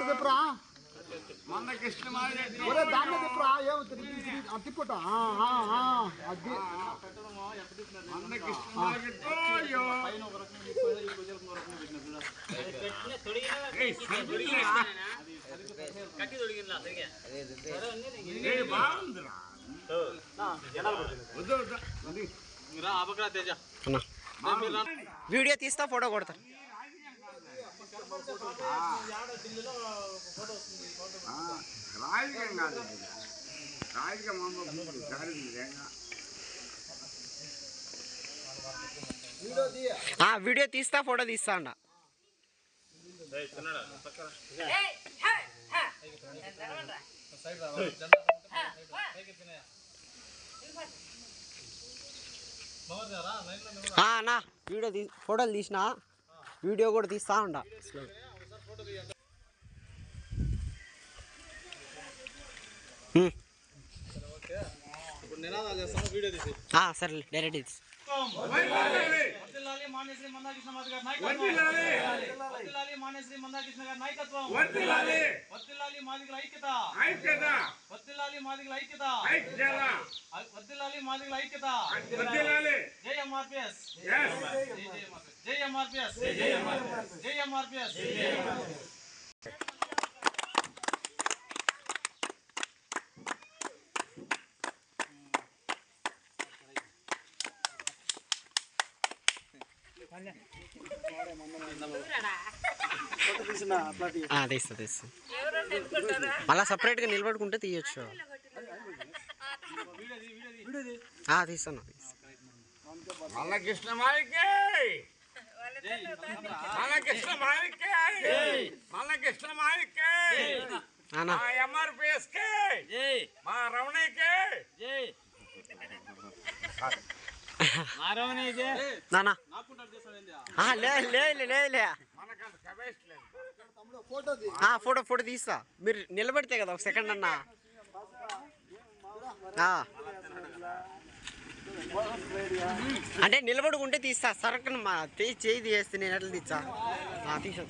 తిప్పురా ఒరే దాన్ని తిప్పురా ఏమో తిప్పుట అది వీడియో తీస్తా ఫోటో కొడతా వీడియో తీస్తా ఫోటో తీస్తా అంట అన్నా వీడియో ఫోటోలు తీసిన వీడియో కూడా తీస్తా ఉండ సరే డైరెక్ట్ తీసి మాన్యశ్రీ మందాకృష్ణ గారి నాయకత్వం వర్ధిల్లాలి మాదిగల ఐక్యత జై ఎంఆర్పిఎస్ జై ఎంఆర్పిఎస్ జై ఎంఆర్పిఎస్ తీస్తా తీస్తా మళ్ళా సపరేట్గా నిలబడుకుంటే తీయచ్చు తీస్తాను ఫోటో ఫోటో తీస్తా మీరు నిలబడితే కదా ఒక సెకండ్ అన్నా అంటే నిలబడుకుంటే తీస్తా సరకను చేయి తీస్తే నేను ఎట్లా తీస్తా తీసా